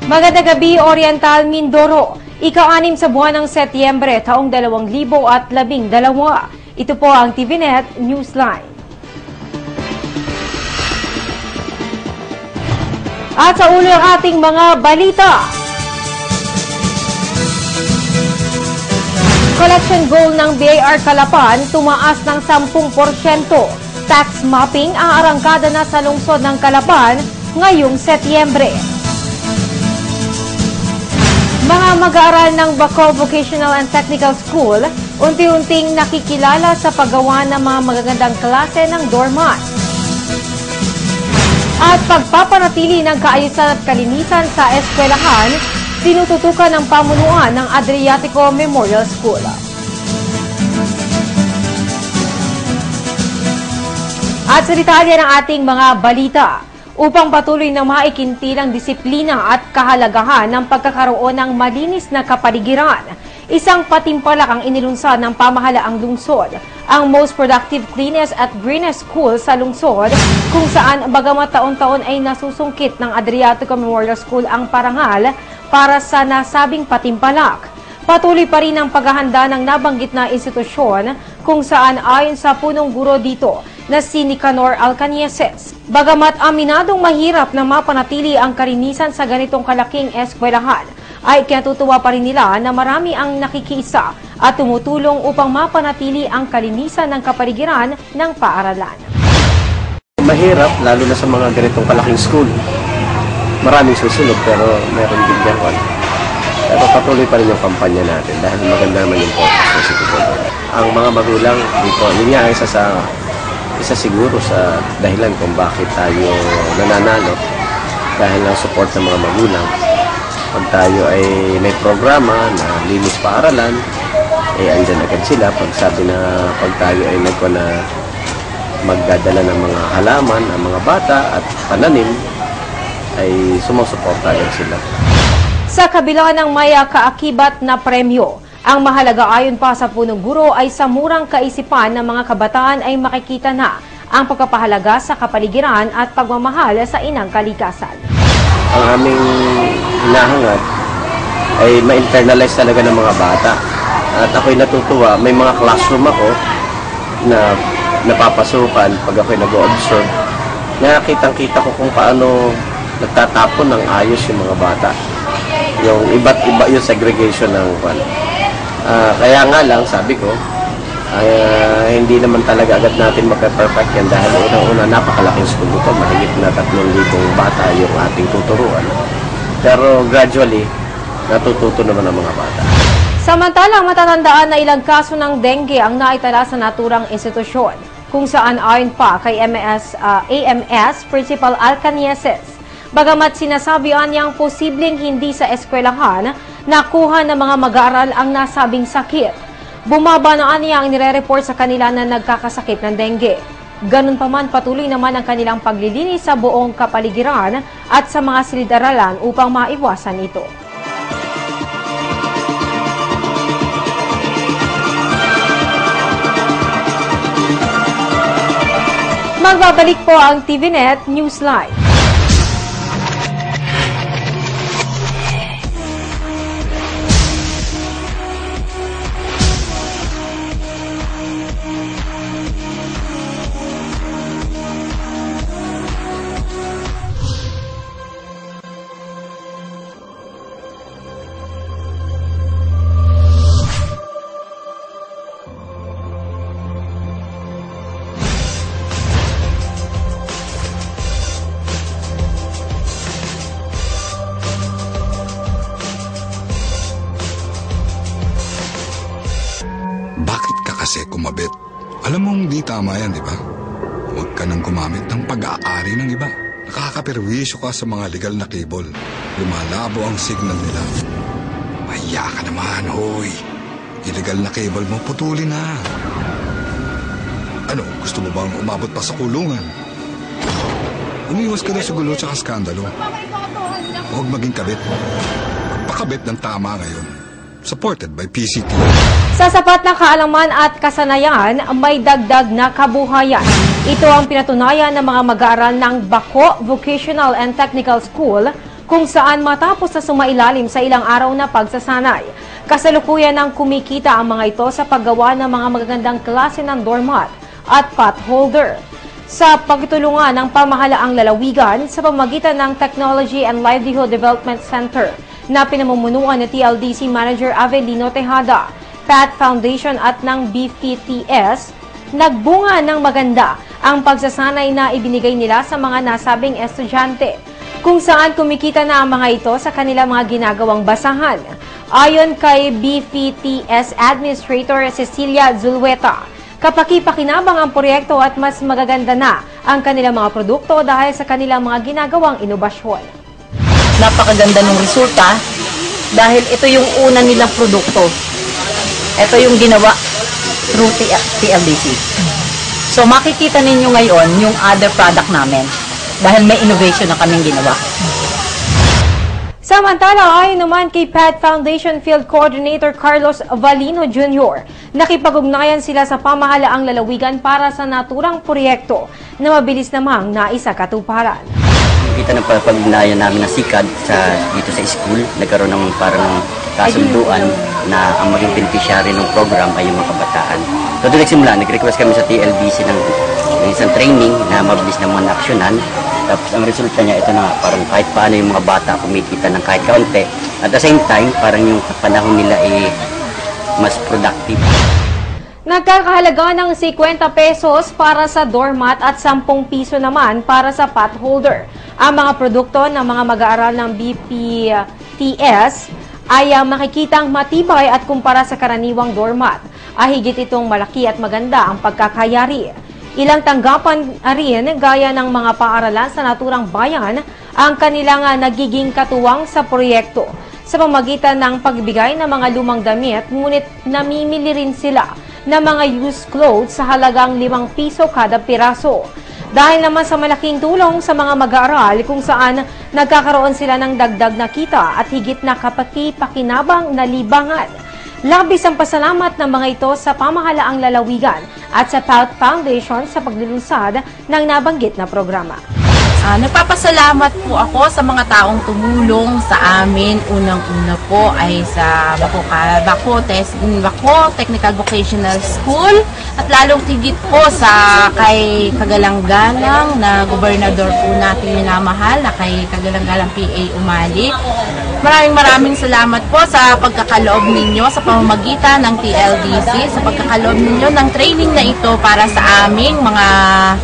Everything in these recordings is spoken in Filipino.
Magandang gabi, Oriental Mindoro. Ika-6 sa buwan ng Setyembre, taong 2012. Ito po ang TVNet Newsline. At sa ulo ng ating mga balita. Collection goal ng BIR Calapan tumaas ng 10%. Tax mapping ang arangkada na sa lungsod ng Calapan ngayong Setyembre. Mga mag-aaral ng Baco Vocational and Technical School, unti-unting nakikilala sa paggawa ng mga magagandang klase ng doormat. At pagpapanatili ng kaayusan at kalinisan sa eskwelahan, tinututukan ng pamunuan ng Adriatico Memorial School. At sa detalye ng ating mga balita, upang patuloy na maikintilang disiplina at kahalagahan ng pagkakaroon ng malinis na kapaligiran, isang patimpalak ang inilunsad ng pamahalaang lungsod, ang Most Productive Cleanest at Greenest School sa lungsod, kung saan bagamat taon-taon ay nasusungkit ng Adriatico Memorial School ang parangal para sa nasabing patimpalak. Patuloy pa rin ang paghahanda ng nabanggit na institusyon, kung saan ayon sa punong guro dito na si Nicanor Alcanieses, bagamat aminadong mahirap na mapanatili ang kalinisan sa ganitong kalaking eskwelahan, ay kinatutuwa pa rin nila na marami ang nakikiisa at tumutulong upang mapanatili ang kalinisan ng kapaligiran ng paaralan. Mahirap, lalo na sa mga ganitong kalaking school. Maraming susunod pero meron din gawan. Pero patuloy pa rin yung kampanya natin dahil maganda naman yung focus na ang mga magulang dito. Yun nga isa siguro sa dahilan kung bakit tayo nananalo dahil ng support ng mga magulang. Pag tayo ay may programa na linis paaralan, andyan agad sila. Pag sabi na pag tayo ay magdadala ng mga halaman, ang mga bata at pananim, ay sumusuporta agad sila. Sa kabila ng maya kaakibat na premyo, ang mahalaga ayon pa sa punong guro ay sa murang kaisipan ng mga kabataan ay makikita na ang pagpapahalaga sa kapaligiran at pagmamahal sa inang kalikasan. Ang aming hinahangad ay ma-internalize talaga ng mga bata. At ako'y natutuwa, may mga classroom ako na napapasukan pag ako'y nag-o-observe. Nakitang-kita ko kung paano nagtatapon ng ayos yung mga bata. Yung iba't iba yung segregation ng kaya nga lang, sabi ko, hindi naman talaga agad natin magka-perfect yan dahil unang-una napakalaking school dito, mahigit na 3,000 bata yung ating tuturuan. Pero gradually, natututo naman ang mga bata. Samantalang matatandaan na ilang kaso ng dengue ang naitala sa naturang institusyon, kung saan ayon pa kay AMS Principal Alcanieses, bagamat sinasabihan niyang posibleng hindi sa eskwelahan nakuha ng mga mag-aaral ang nasabing sakit. Bumaba na niya ang nire-report sa kanila na nagkakasakit ng dengue. Ganun pa man, patuloy naman ang kanilang paglilinis sa buong kapaligiran at sa mga silid-aralan upang maiwasan ito. Magbabalik po ang TVNet Newsline. Kasi kumabit. Alam mong di tama yan, di ba? Huwag ka nang gumamit ng pag-aari ng iba. Nakakaperwisyo ka sa mga legal na cable. Lumalabo ang signal nila. Mahiya ka naman, hoy. Illegal na cable mo, putulin na. Ano, gusto mo bang umabot pa sa kulungan? Umiwas ka na sa gulo at skandalo. Huwag maging kabit. Magpakabit ng tama ngayon. Supported by PCT. Sa sapat na kaalaman at kasanayan, may dagdag na kabuhayan. Ito ang pinatunayan ng mga mag-aaral ng Baco Vocational and Technical School, kung saan matapos na sumailalim sa ilang araw na pagsasanay, kasalukuyan ng kumikita ang mga ito sa paggawa ng mga magagandang klase ng doormat at potholder. Sa pagtulungan ng pamahalaang lalawigan sa pamamagitan ng Technology and Livelihood Development Center na pinamumunuan ni TLDC Manager Avelino Tejada, PAT Foundation at ng BFTS, nagbunga ng maganda ang pagsasanay na ibinigay nila sa mga nasabing estudyante, kung saan kumikita na ang mga ito sa kanilang mga ginagawang basahan. Ayon kay BFTS Administrator Cecilia Zulueta, kapaki-pakinabang ang proyekto at mas magaganda na ang kanilang mga produkto dahil sa kanilang mga ginagawang inobasyon. Napakaganda ng resulta dahil ito yung una nilang produkto. Ito yung ginawa through TLDC. So makikita ninyo ngayon yung other product namin dahil may innovation na kaming ginawa. Samantala, ayon naman kay PAT Foundation Field Coordinator Carlos Valino Jr., nakipag-ugnayan sila sa pamahalaang lalawigan para sa naturang proyekto na mabilis namang naisakatuparan. Kita ng pag-ugnayan namin na SICAD dito sa school, nagkaroon ng parang kasunduan na ang maging beneficiary ng program ay yung mga kabataan. So doon nagsimula, nag-request kami sa TLBC ng isang training na mabilis naman aksyonan. Tapos ang resulta niya, ito na parang kahit paano yung mga bata kumikita ng kahit kaunti. At the same time, parang yung panahon nila ay mas productive. Nagkakahalaga ng 50 pesos para sa doormat at 10 piso naman para sa potholder. Ang mga produkto ng mga mag-aaral ng BFTS ay makikitang matibay at kumpara sa karaniwang doormat, ay higit itong malaki at maganda ang pagkakayari. Ilang tanggapan rin gaya ng mga paaralan sa naturang bayan ang kanilang nagiging katuwang sa proyekto sa pamamagitan ng pagbigay ng mga lumang damit, ngunit namimili rin sila ng mga used clothes sa halagang 5 piso kada piraso. Dahil naman sa malaking tulong sa mga mag-aaral kung saan nagkakaroon sila ng dagdag na kita at higit na kapaki-pakinabang na libangan. Labis ang pasalamat ng mga ito sa pamahalaang lalawigan at sa PAT Foundation sa paglulunsad ng nabanggit na programa. Nagpapasalamat po ako sa mga taong tumulong sa amin. Unang-una po ay sa Bako Technical Vocational School at lalong tigit po sa kay Kagalang-galang na gobernador po natin minamahal na kay Kagalang-galang PA Umali. Maraming salamat po sa pagkakaloob ninyo sa pamamagitan ng TLDC, sa pagkakaloob ninyo ng training na ito para sa aming mga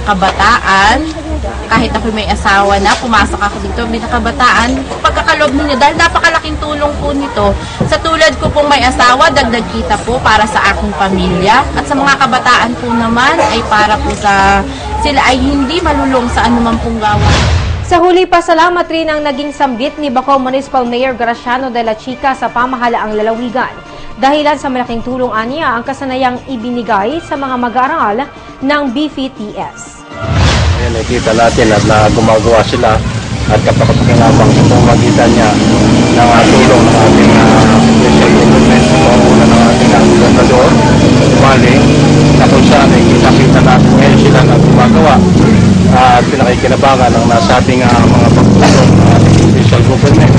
kabataan. Kahit ako may asawa na, pumasok ako dito bilang kabataan, pagkakaloob ninyo dahil napakalaking tulong po nito. Sa tulad ko pong may asawa, dagdag kita po para sa aking pamilya. At sa mga kabataan po naman ay para po sa sila ay hindi malulong sa anuman pong gawain. Sa huli, pasalamat rin ang naging sambit ni Bacau Municipal Mayor Graciano de la Chica sa pamahalaang lalawigan. Dahilan sa malaking tulong aniya ang kasanayang ibinigay sa mga mag-aaral ng BFTS. Ayan, nakikita natin at na gumagawa sila at kapag-pakinabang sa pamamagitan niya ng tulong ng ating special government sa pamumuno ng ating gobernador, Umali, na kung saan ay kita natin ngayon sila na gumagawa at pinakikinabangan ng nasabing mga pagtulong ng ating special government.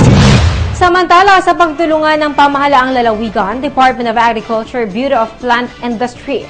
Samantala, sa pagtulungan ng pamahalaang lalawigan, Department of Agriculture, Bureau of Plant Industry,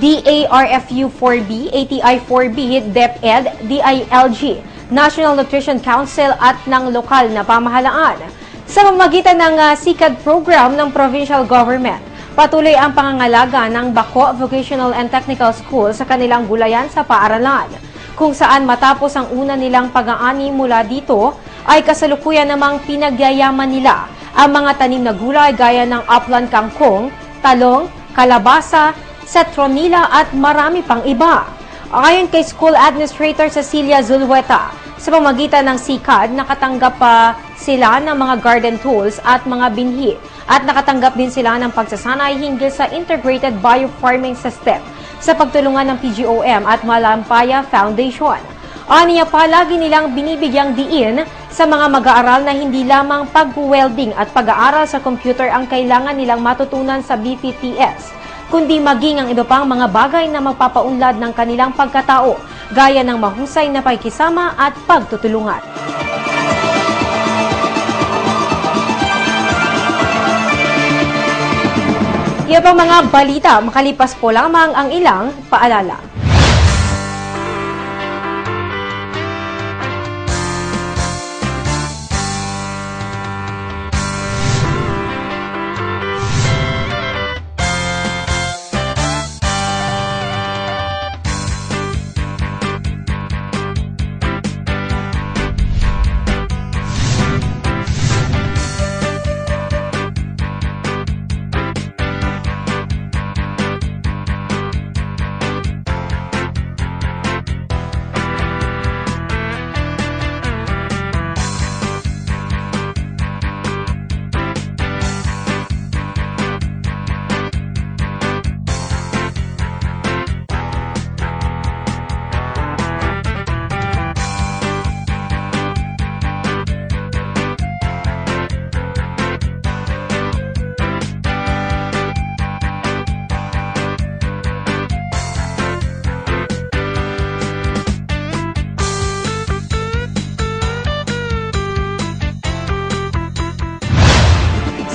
DARFU-4B, ATI-4B, DepEd, DILG, National Nutrition Council at ng lokal na pamahalaan. Sa pamamagitan ng SICAD program ng provincial government, patuloy ang pangangalaga ng Bako Vocational and Technical School sa kanilang gulayan sa paaralan, kung saan matapos ang una nilang pag-aani mula dito, ay kasalukuyan namang pinagyayaman nila ang mga tanim na gulay gaya ng upland kangkong, talong, kalabasa, citronilla at marami pang iba. Ayon kay School Administrator Cecilia Zulueta, sa pamamagitan ng SICAD, nakatanggap pa sila ng mga garden tools at mga binhi at nakatanggap din sila ng pagsasanay hinggil sa Integrated Biofarming System sa pagtulungan ng PGOM at Malampaya Foundation. Aniya palagi nilang binibigyang diin sa mga mag-aaral na hindi lamang pag-welding at pag-aaral sa computer ang kailangan nilang matutunan sa BFTS, kundi maging ang iba pang mga bagay na magpapaunlad ng kanilang pagkatao, gaya ng mahusay na pakikisama at pagtutulungan. Yan pang mga balita, makalipas po lamang ang ilang paalala.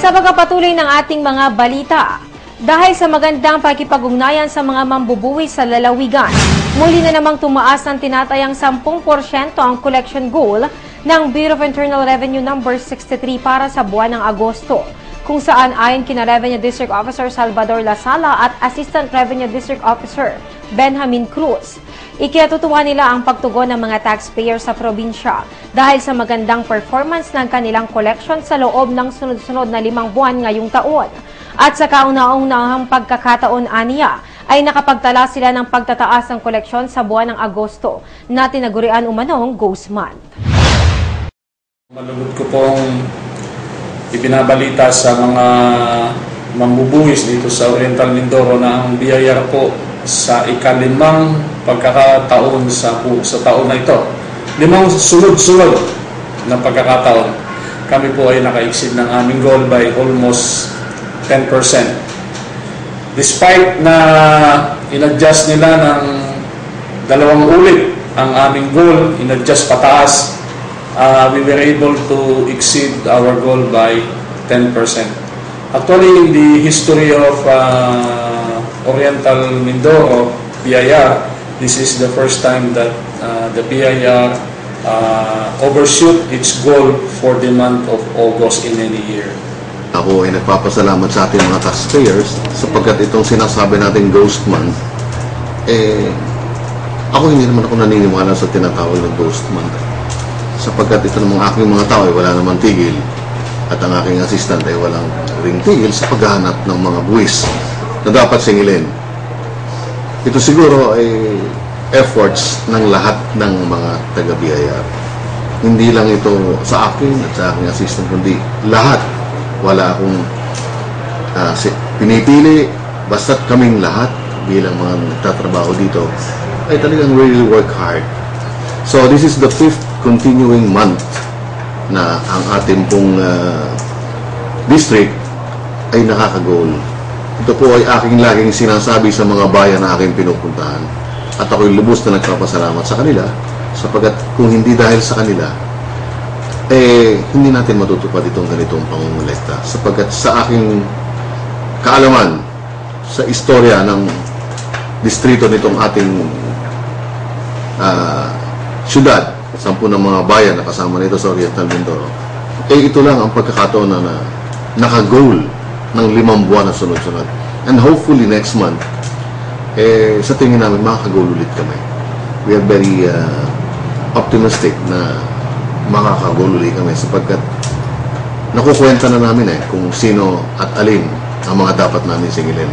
Sa pagpapatuloy ng ating mga balita, dahil sa magandang pakikipag-ugnayan sa mga mambubuwi sa lalawigan, muli na namang tumaas ng tinatayang 10% ang collection goal ng Bureau of Internal Revenue No. 63 para sa buwan ng Agosto, kung saan ayon kina Revenue District Officer Salvador Lasala at Assistant Revenue District Officer Benjamin Cruz, ikinatutuwa nila ang pagtugon ng mga taxpayer sa probinsya dahil sa magandang performance ng kanilang collection sa loob ng sunod-sunod na 5 buwan ngayong taon. At sa kauna-unahang pagkakataon aniya ay nakapagtala sila ng pagtataas ng koleksyon sa buwan ng Agosto na tinagurian umanong Ghost Month. Malugod ko pong ibinabalita sa mga mambubuwis dito sa Oriental Mindoro na ang BIR po sa ikalimang pagkakataon sa taon na ito. 5 sunod-sunod na pagkakataon. Kami po ay naka-exceed ng aming goal by almost 10%. Despite na in-adjust nila ng 2 ulit ang aming goal, in-adjust pataas, we were able to exceed our goal by 10%. Actually, in the history of Oriental Mindoro, BIR, this is the first time that the BIR overshoot its goal for the month of August in any year. Ako ay nagpapasalamat sa ating mga taxpayers sapagkat itong sinasabi natin Ghost Month, ako hindi naman ako naniniwala sa tinatawag ng Ghost Month. Sapagkat ito ng aking mga tao ay wala namang tigil at ang aking assistant ay walang ring tigil sa paghahanap ng mga buwis na dapat singilin. Ito siguro ay efforts ng lahat ng mga taga-BIR. Hindi lang ito sa akin at sa aking assistant, kundi lahat. Wala akong pinipili, basta't kaming lahat bilang mga nagtatrabaho dito ay talagang really work hard. So this is the 5th continuing month na ang ating pong district ay nakaka-goal. Ito po ay aking laging sinasabi sa mga bayan na aking pinupuntahan. At ako'y lubos na nagpapasalamat sa kanila sapagkat kung hindi dahil sa kanila, hindi natin matutupad itong ganitong pangungulekta. Sapagkat sa aking kaalaman, sa istorya ng distrito nitong ating syudad, 10 ng mga bayan na kasama nito sa Oriental Mindoro, ito lang ang pagkakataon na naka-goal ng 5 buwan na sunod-sunod. And hopefully next month, sa tingin namin makaka-goal ulit kami. We are very optimistic na makaka-goal ulit kami sapagkat nakukwenta na namin kung sino at alin ang mga dapat namin singilin.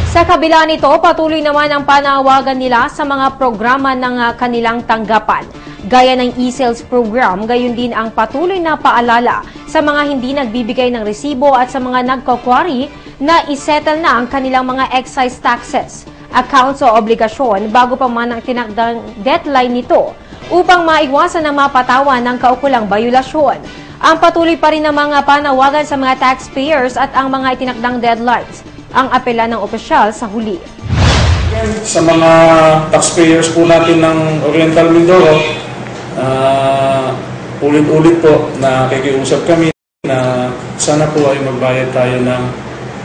Sa kabila nito, patuloy naman ang panawagan nila sa mga programa ng kanilang tanggapan, gaya ng e-sales program, gayon din ang patuloy na paalala sa mga hindi nagbibigay ng resibo at sa mga nagkokwari na isettle na ang kanilang mga excise taxes, accounts o obligasyon bago pa man ang tinakdang deadline nito upang maiwasan na mapatawan ng kaukulang bayulasyon. Ang patuloy pa rin ng mga panawagan sa mga taxpayers at ang mga itinakdang deadlines ang apela ng opisyal sa huli. Sa mga taxpayers po natin ng Oriental Mindoro, ulit-ulit po na kikiusap kami na sana po ay magbayad tayo ng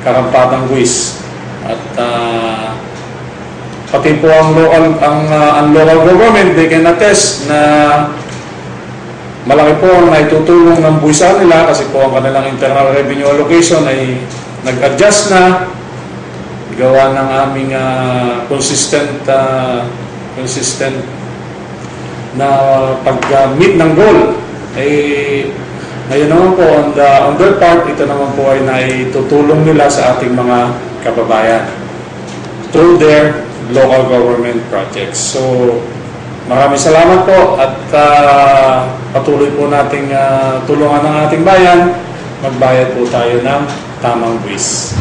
karampatang buwis. At pati po ang local government, they can attest na malaki po ang naitutulong ng buwisan nila kasi po ang kanilang internal revenue allocation ay nag-adjust na gawa ng aming consistent na pag-meet ng goal. Ngayon naman po, on their part, ito naman po ay naitutulong nila sa ating mga kababayan through their local government projects. So, maraming salamat po at patuloy po nating tulungan ng ating bayan. Magbayad po tayo ng tamang buwis.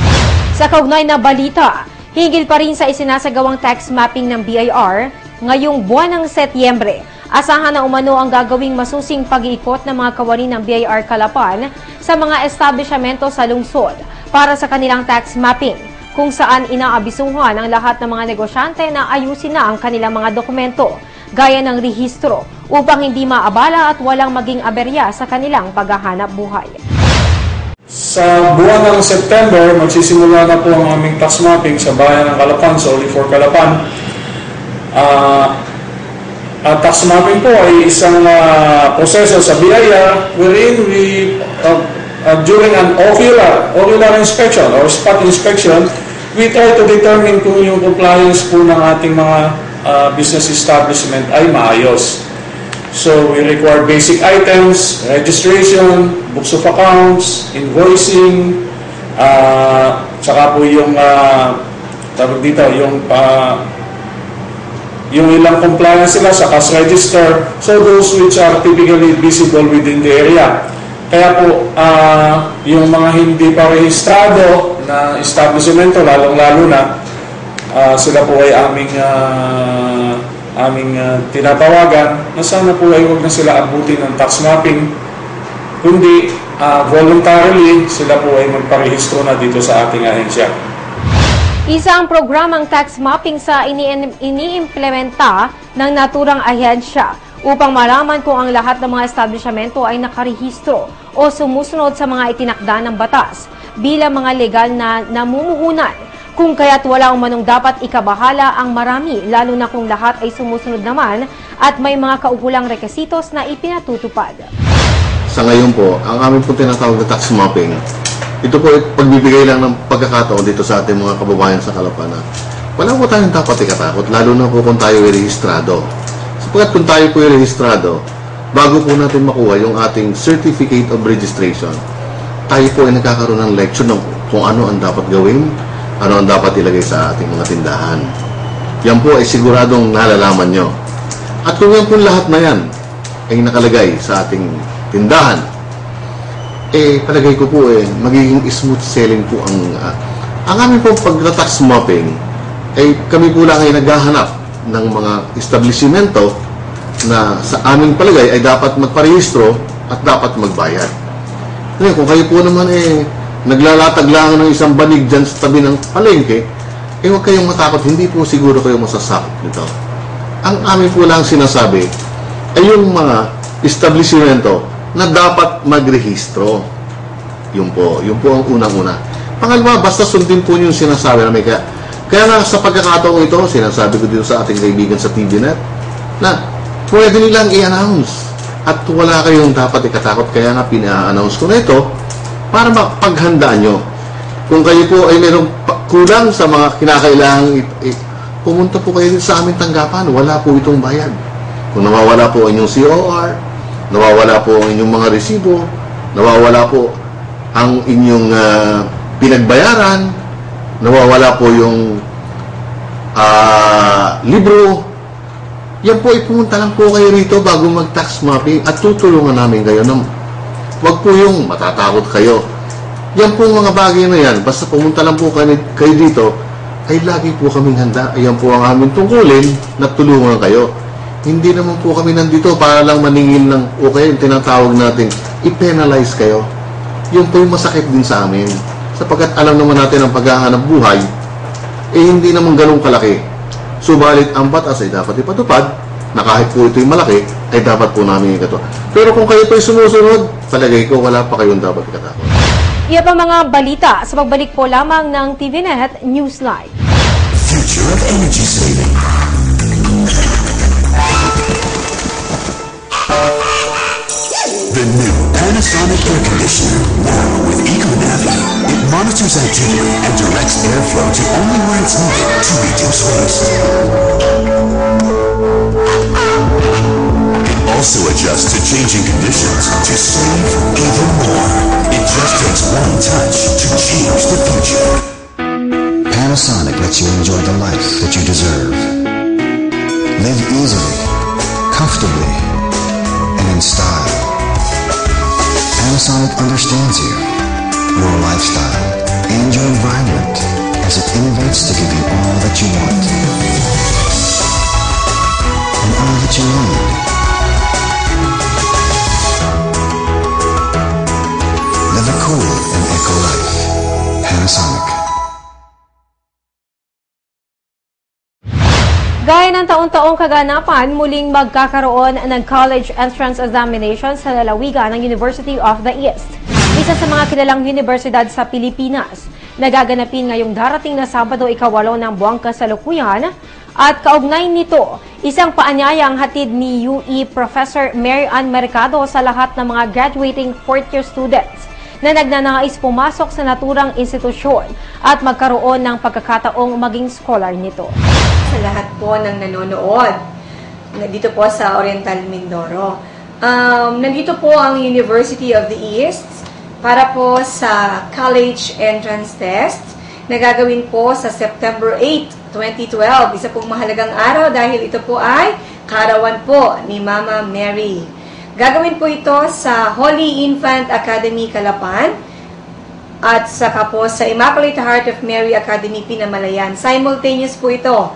Sa kaugnay na balita, higil pa rin sa isinasagawang tax mapping ng BIR ngayong buwan ng Setyembre. Asahan na umano ang gagawing masusing pag-iikot ng mga kawani ng BIR Calapan sa mga establishmento sa lungsod para sa kanilang tax mapping, kung saan inaabisuhan ang lahat ng mga negosyante na ayusin na ang kanilang mga dokumento, gaya ng rehistro, upang hindi maabala at walang maging aberya sa kanilang paghahanap buhay. Sa buwan ng September, magsisimula na po ang aming tax mapping sa bayan ng Calapan, sa Olifor Calapan. Tax mapping po ay isang proseso sa BIR wherein we, during an ocular inspection or spot inspection, we try to determine kung yung compliance po ng ating mga business establishment ay maayos. So, we require basic items, registration, books of accounts, invoicing, saka po yung, tawag dito, yung ilang compliance sila sa cash register. So, those which are typically visible within the area. Kaya po, yung mga hindi pa rehistrado na establishmento, lalong-lalo na, sila po ay aming tinatawagan na sana po ay huwag na sila abutin ng tax mapping, kundi voluntarily sila po ay magparehistro na dito sa ating ahensya. Isa ang programang tax mapping sa iniimplementa ng naturang ahensya upang malaman kung ang lahat ng mga establishmento ay nakarehistro o sumusunod sa mga itinakda ng batas bilang mga legal na namumuhunan, kung kaya't wala umanong dapat ikabahala ang marami, lalo na kung lahat ay sumusunod naman at may mga kaukulang rekisitos na ipinatutupad. Sa ngayon po, ang aming po tinatawag na tax mapping, ito po ay pagbibigay lang ng pagkakataon dito sa ating mga kababayan sa Calapan. Wala po tayong dapat ikatakot, lalo na po kung tayo ay rehistrado. Sapagkat kung tayo po ay rehistrado, bago po natin makuha yung ating Certificate of Registration, tayo po ay nagkakaroon ng leksyon ng kung ano ang dapat gawin, ano ang dapat ilagay sa ating mga tindahan. Yan po ay siguradong nalalaman nyo. At kung yan po lahat na yan ay nakalagay sa ating tindahan, palagay ko po magiging smooth selling po ang aming po pagta-tax mapping kami po lang ay naghahanap ng mga establishmento na sa aming palagay ay dapat magparehistro at dapat magbayad. Ngayon, kung kayo po naman naglalatag lang ng isang banig dyan sa tabi ng palengke, huwag kayong matakot, hindi po siguro kayo masasakot nito. Ang amin po lang sinasabi ay yung mga establishmento na dapat magrehistro. Yun po ang unang-una. Pangalawa, basta sundin po yung sinasabi na may kaya nga sa pagkakataong ito, sinasabi ko dito sa ating kaibigan sa TVNet, na pwede nilang i-announce at wala kayong dapat ikatakot. Kaya nga pina-announce ko na ito para mapaghandaan nyo. Kung kayo po ay mayroong kulang sa mga kinakailangan, pumunta po kayo sa aming tanggapan. Wala po itong bayad. Kung nawawala po ang inyong COR, nawawala po ang inyong mga resibo, nawawala po ang inyong pinagbayaran, nawawala po yung libro, yan po pumunta lang po kayo rito bago mag-tax mapping at tutulungan namin kayo. Wag po yung matatakot kayo. Yan po mga bagay na yan, basta pumunta lang po kayo dito, ay lagi po kaming handa. Ayan po ang aming tungkulin na tulungan kayo. Hindi naman po kami nandito para lang maningin ng okay, yung tinatawag natin, i-penalize kayo. Yun po yung masakit din sa amin. Sapagkat alam naman natin ang paghahanap buhay, hindi naman ganun kalaki. Subalit ang batas ay dapat ipatupad, na kahit po ito'y malaki, ay dapat po namin ikato. Pero kung kayo po'y sumusunod, palagay ko wala pa kayong dapat ikatakot. Iyan pa mga balita sa pagbalik po lamang ng TVNet Newsline. Future of energy saving. The new Panasonic air conditioner, now with EcoNavi. It monitors activity and directs airflow to only where it's needed to reduce waste. It also adjusts to changing conditions to save even more. It just takes one touch to change the future. Panasonic lets you enjoy the life that you deserve. Live easily, comfortably, and in style. Panasonic understands you, your lifestyle, and your environment as it innovates to give you all that you want and all that you need. Live a cool and eco life. Panasonic. Gaya ng taon-taong kaganapan, muling magkakaroon ng college entrance examination sa lalawigan ng University of the East. Isa sa mga kilalang universidad sa Pilipinas. Nagaganapin ngayong darating na Sabado, ika-8 ng buwang kasalukuyan. At kaugnay nito, isang paanyayang hatid ni UE Professor Mary Ann Mercado sa lahat ng mga graduating fourth-year students na nagnanais pumasok sa naturang institusyon at magkaroon ng pagkakataong maging scholar nito. Sa lahat po ng nanonood dito po sa Oriental Mindoro. Nandito po ang University of the East para po sa college entrance test na gagawin po sa September 8, 2012. Isa pong mahalagang araw dahil ito po ay karawan po ni Mama Mary. Gagawin po ito sa Holy Infant Academy, Calapan at saka po sa Immaculate Heart of Mary Academy, Pinamalayan. Simultaneous po ito.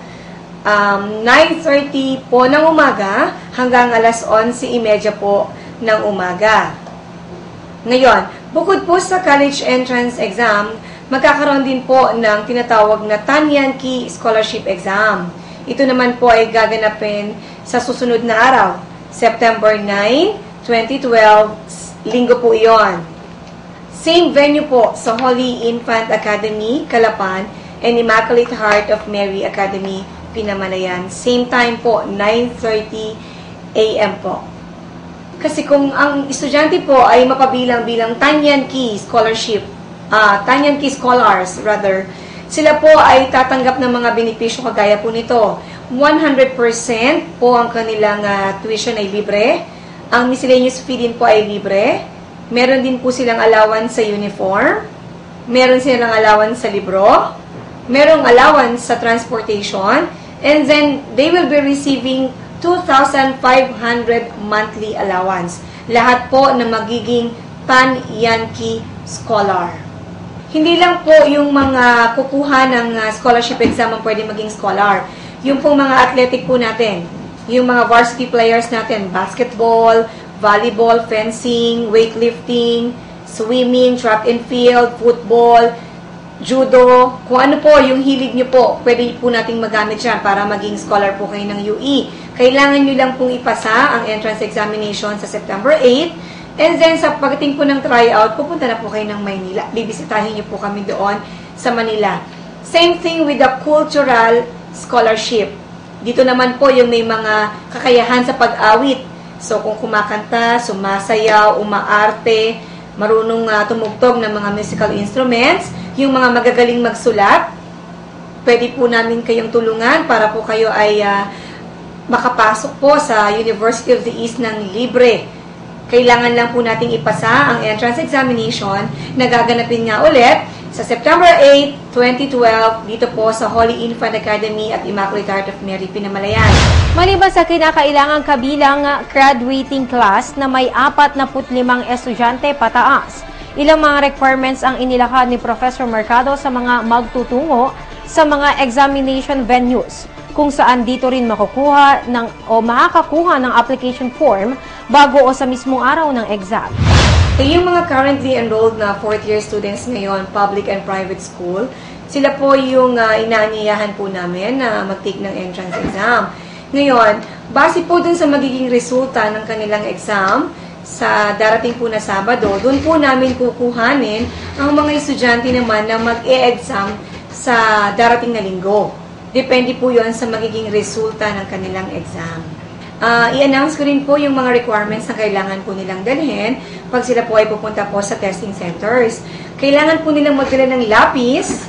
9:30 po ng umaga hanggang alas 11:30 po ng umaga. Ngayon, bukod po sa college entrance exam, magkakaroon din po ng tinatawag na Tanyanki Scholarship Exam. Ito naman po ay gaganapin sa susunod na araw, September 9, 2012, linggo po iyon. Same venue po sa Holy Infant Academy, Calapan, and Immaculate Heart of Mary Academy, Pinamalayan. Same time po, 9:30 a.m. po. Kasi kung ang estudyante po ay mapabilang bilang Tanyanki Scholarship, Tanyanki Scholars rather, sila po ay tatanggap ng mga benepisyo kagaya po nito. 100% po ang kanilang tuition ay libre. Ang miscellaneous fee din po ay libre. Meron din po silang allowance sa uniform. Meron silang allowance sa libro. Merong allowance sa transportation. And then, they will be receiving 2,500 monthly allowance. Lahat po na magiging Tanyanki Scholar. Hindi lang po yung mga kukuha ng scholarship exam ang pwede maging scholar. Yung pong mga athletic po natin, yung mga varsity players natin, basketball, volleyball, fencing, weightlifting, swimming, track and field, football, judo, kung ano po yung hilig nyo po, pwede po nating magamit siya para maging scholar po kayo ng UE. Kailangan nyo lang pong ipasa ang entrance examination sa September 8, and then sa pagdating po ng tryout, pupunta na po kayo ng Maynila. Bibisitahin nyo po kami doon sa Manila. Same thing with the cultural scholarship. Dito naman po yung may mga kakayahan sa pag-awit. So kung kumakanta, sumasayaw, umaarte, marunong tumugtog ng mga musical instruments, yung mga magagaling magsulat, pwede po namin kayong tulungan para po kayo ay makapasok po sa University of the East ng libre. Kailangan lang po nating ipasa ang entrance examination na gaganapin nga ulit sa September 8, 2012, dito po sa Holy Infant Academy at Immaculate Heart of Mary, Pinamalayan. Maliban sa kinakailangang kabilang graduating class na may 45 estudyante pataas, ilang mga requirements ang inilakad ni Professor Mercado sa mga magtutungo sa mga examination venues, kung saan dito rin makakakuha ng application form bago o sa mismong araw ng exam. Yung mga currently enrolled na fourth-year students ngayon, public and private school, sila po yung inaanyayahan po namin na mag-take ng entrance exam. Ngayon, base po dun sa magiging resulta ng kanilang exam, sa darating po na Sabado, doon po namin kukuhanin ang mga estudyante naman na mag-e-exam sa darating na linggo. Depende po yon sa magiging resulta ng kanilang exam. I-announce ko rin po yung mga requirements na kailangan po nilang dalhin pag sila po ay pupunta po sa testing centers. Kailangan po nilang magdala ng lapis,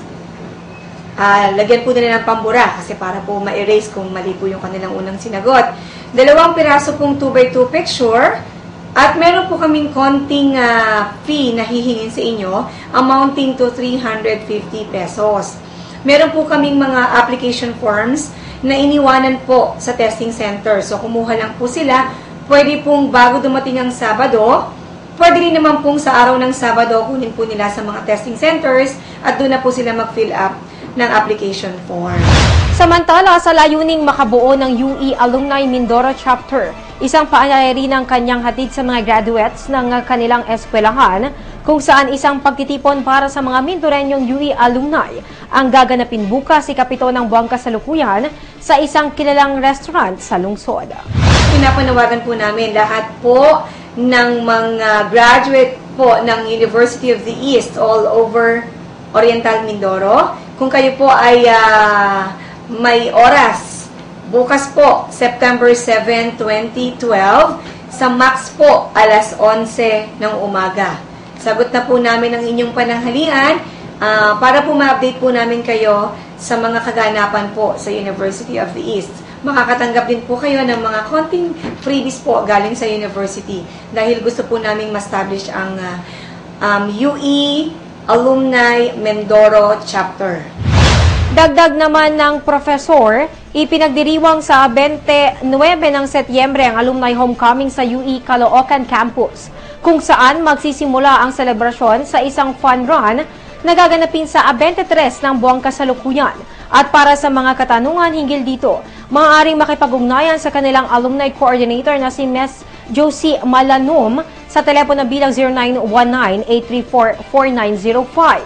lagyan po nila ng pambura kasi para po ma-erase kung mali po yung kanilang unang sinagot. 2 piraso pong 2x2 picture, at meron po kaming konting fee na hihingin sa inyo amounting to 350 pesos. Meron po kaming mga application forms na iniwanan po sa testing center. So, kumuha lang po sila. Pwede pong bago dumating ang Sabado, pwede rin naman pong sa araw ng Sabado, kunin po nila sa mga testing centers at doon na po sila mag-fill up ng application form. Samantala, sa layuning makabuo ng UE Alumni Mindoro Chapter, isang paanyayari ng kanyang hatid sa mga graduates ng kanilang eskwelahan, kung saan isang pagtitipon para sa mga Mindoreñong UE alumni ang gaganapin bukas ikapito ng buwang kasalukuyan sa isang kilalang restaurant sa lungsod. Pinapanawagan po namin lahat po ng mga graduate po ng University of the East all over Oriental Mindoro. Kung kayo po ay may oras, bukas po, September 7, 2012, sa Max po, alas 11 ng umaga. Sagot na po namin ang inyong pananghalian para po ma-update po namin kayo sa mga kaganapan po sa University of the East. Makakatanggap din po kayo ng mga konting freebies po galing sa university dahil gusto po naming ma-establish ang UE Alumni Mindoro Chapter. Dagdag naman ng profesor, ipinagdiriwang sa 29 ng Setyembre ang Alumni Homecoming sa UE Caloocan Campus, kung saan magsisimula ang selebrasyon sa isang fun run na gaganapin sa 23 ng buwang kasalukuyan. At para sa mga katanungan hinggil dito, maaaring makipag-ugnayan sa kanilang alumni coordinator na si Ms. Josie Malanom sa telepono bilang 0919-834-4905.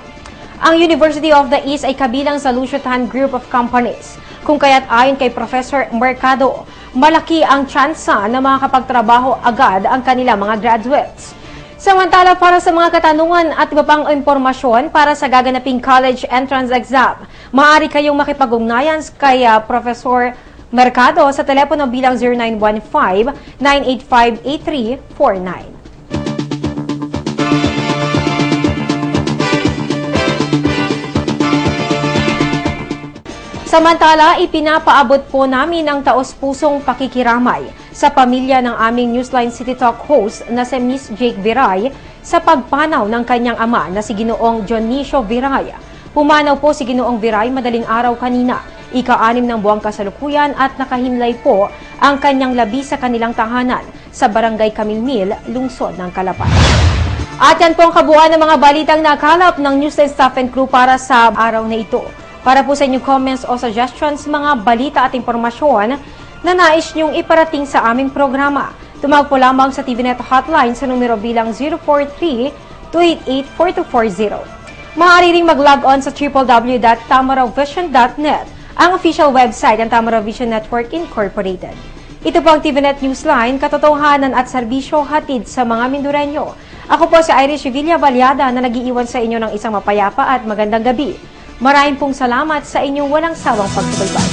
Ang University of the East ay kabilang sa Lusitan Group of Companies, kung kaya't ayon kay Professor Mercado, malaki ang tsansa na makakapagtrabaho agad ang kanilang mga graduates. Samantala, para sa mga katanungan at iba pang impormasyon para sa gaganaping college entrance exam, maaari kayong makipag-ugnayan kay Professor Mercado sa telepono bilang 0915-985-8349. Samantala, ipinapaabot po namin ang taos-pusong pakikiramay sa pamilya ng aming Newsline City Talk host na si Miss Jake Viray sa pagpanaw ng kanyang ama na si Ginoong Dionisio Viray. Pumanaw po si Ginoong Viray madaling araw kanina, ika-6 ng buwang kasalukuyan at nakahimlay po ang kanyang labi sa kanilang tahanan sa Barangay Camilmil, lungsod ng Calapan. At yan po ang kabuuan ng mga balitang nakalap ng Newsline staff and crew para sa araw na ito. Para po sa inyong comments o suggestions, mga balita at impormasyon na nais niyong iparating sa aming programa, tumawag po lamang sa TVNet hotline sa numero bilang 043-288-4240. Maaari ring mag-log on sa www.tamaravision.net, ang official website ng Tamaravision Network Incorporated. Ito po ang TVNet Newsline, katotohanan at serbisyo hatid sa mga Mindoreño. Ako po si Irish Villa Valiada na nag-iiwan sa inyo ng isang mapayapa at magandang gabi. Maraming pong salamat sa inyong walang sawang pagsubaybay.